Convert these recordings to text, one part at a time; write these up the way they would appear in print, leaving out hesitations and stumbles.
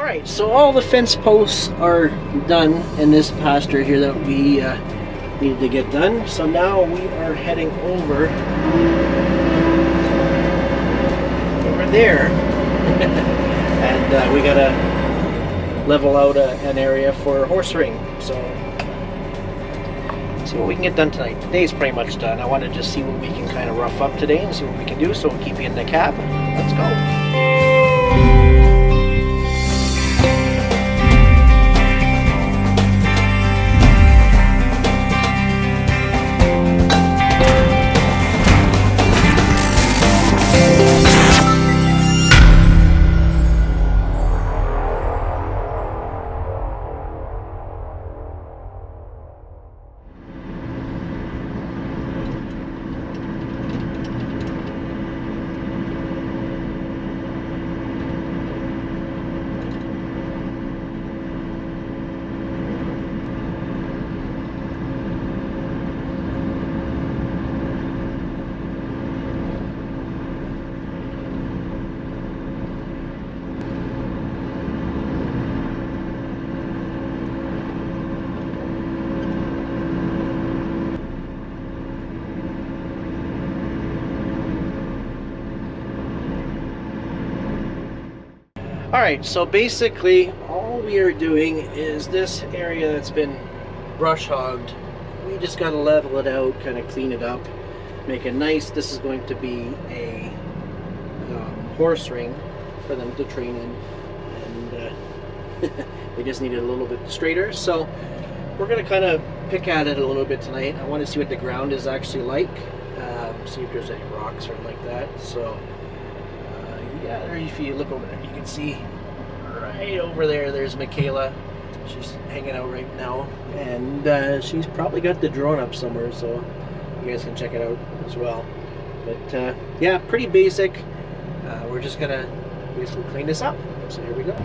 Alright, so all the fence posts are done in this pasture here that we needed to get done. So now we are heading over there. And we gotta level out an area for a horse ring. So see what we can get done tonight. Today's pretty much done. I want to just see what we can kind of rough up today and see what we can do. So we'll keep you in the cab. Let's go. Alright, so basically all we are doing is this area that's been brush hogged, we just got to level it out, kind of clean it up, make it nice. This is going to be a horse ring for them to train in, and we just need it a little bit straighter. So we're going to kind of pick at it a little bit tonight. I want to see what the ground is actually like, see if there's any rocks or like that. So yeah, there, if you look over there, you can see right over there, there's Michaela. She's hanging out right now, and she's probably got the drone up somewhere, so you guys can check it out as well. But yeah, pretty basic. We're just gonna basically clean this up. So here we go.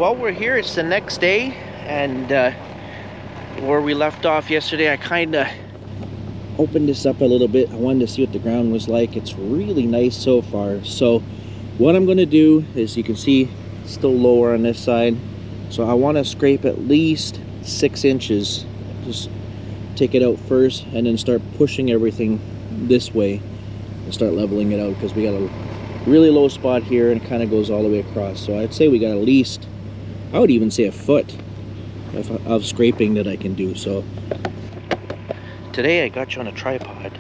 well, we're here. It's the next day, and where we left off yesterday, I kind of opened this up a little bit. I wanted to see what the ground was like. It's really nice so far. So what I'm going to do is, you can see it's still lower on this side, so I want to scrape at least 6 inches. Just take it out first and then start pushing everything this way and start leveling it out, because we got a really low spot here and it kind of goes all the way across. So I'd say we got at least, I would even say, a foot of scraping that I can do. So today I got you on a tripod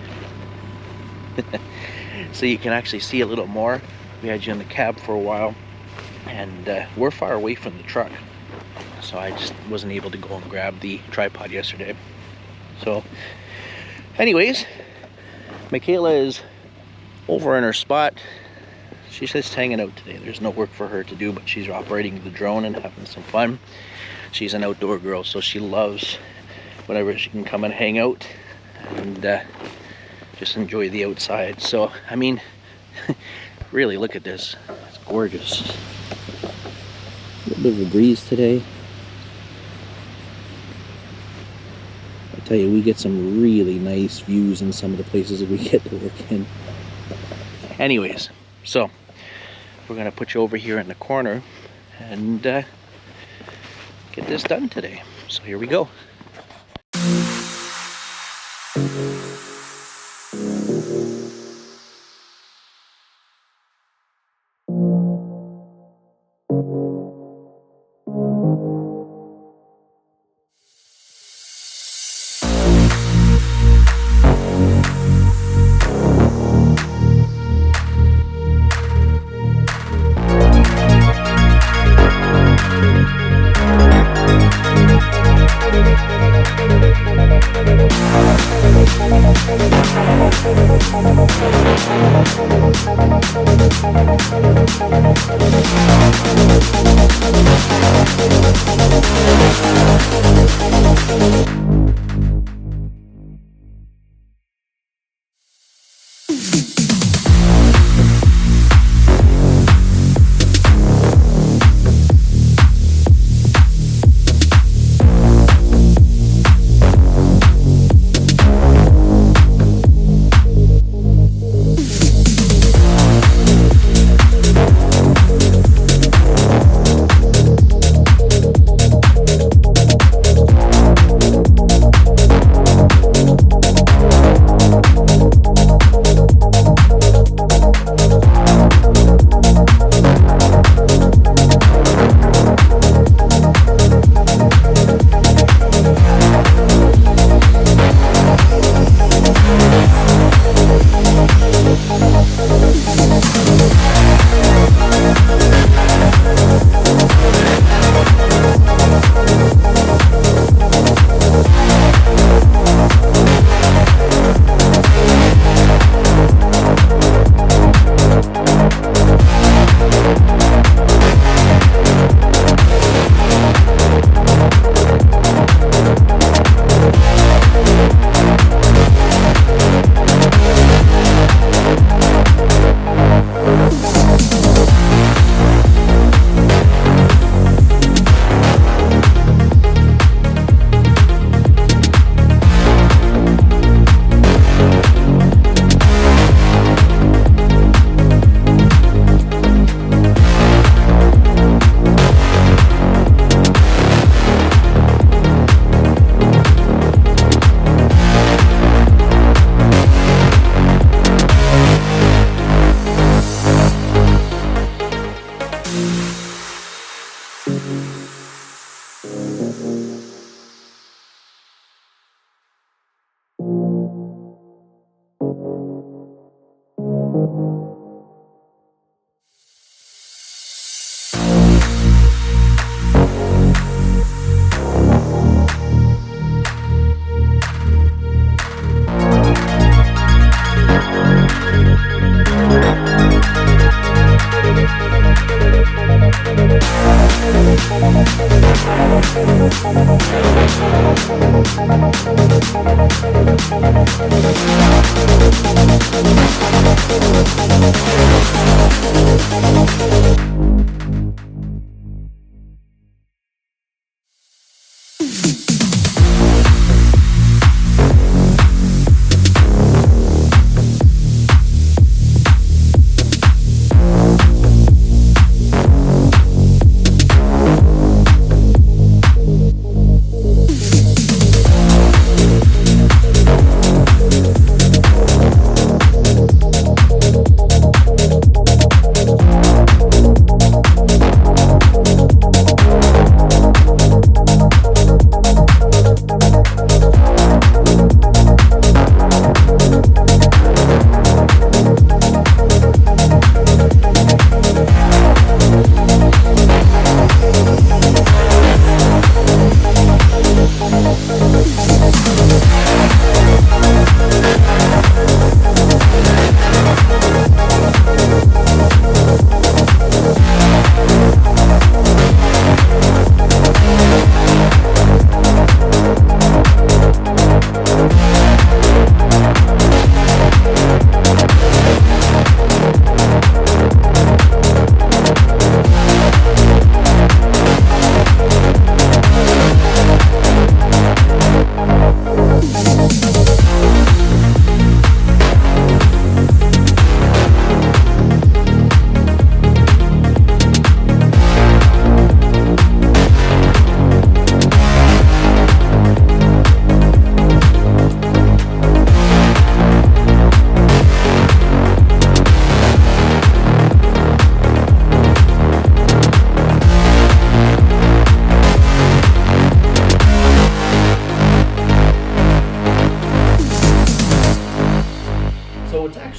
so you can actually see a little more. We had you in the cab for a while, and we're far away from the truck, so I just wasn't able to go and grab the tripod yesterday. So anyways, Michaela is over in her spot. She's just hanging out today. There's no work for her to do, but she's operating the drone and having some fun. She's an outdoor girl, so she loves whenever she can come and hang out and just enjoy the outside. So I mean, really, look at this. It's gorgeous. A little bit of a breeze today. I tell you, we get some really nice views in some of the places that we get to work in. Anyways, so we're gonna put you over here in the corner and get this done today. So here we go.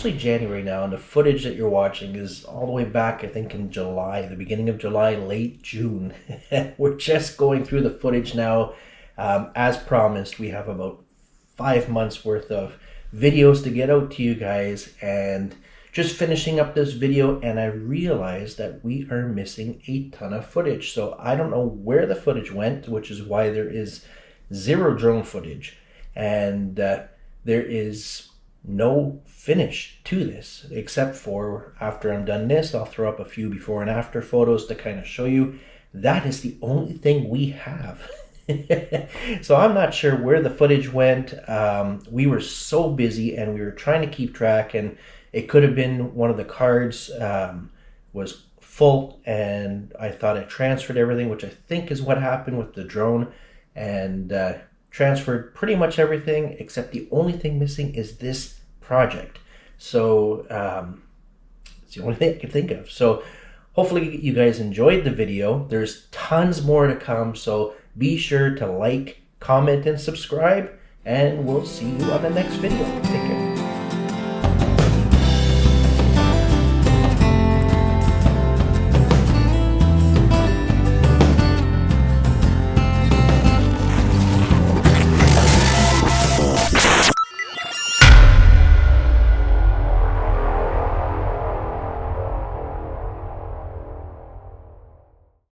actually January now, and the footage that you're watching is all the way back, I think, in July, the beginning of July, late June. We're just going through the footage now. As promised, we have about 5 months worth of videos to get out to you guys, and just finishing up this video, and I realized that we are missing a ton of footage. So I don't know where the footage went, which is why there is 0 drone footage, and there is no finish to this, except for after I'm done this, I'll throw up a few before and after photos to kind of show you. That is the only thing we have. So I'm not sure where the footage went. We were so busy and we were trying to keep track, and it could have been one of the cards was full and I thought I transferred everything, which I think is what happened with the drone, and transferred pretty much everything, except the only thing missing is this project. So it's the only thing I could think of. So hopefully you guys enjoyed the video. There's tons more to come, so be sure to like, comment, and subscribe, and we'll see you on the next video. Take care.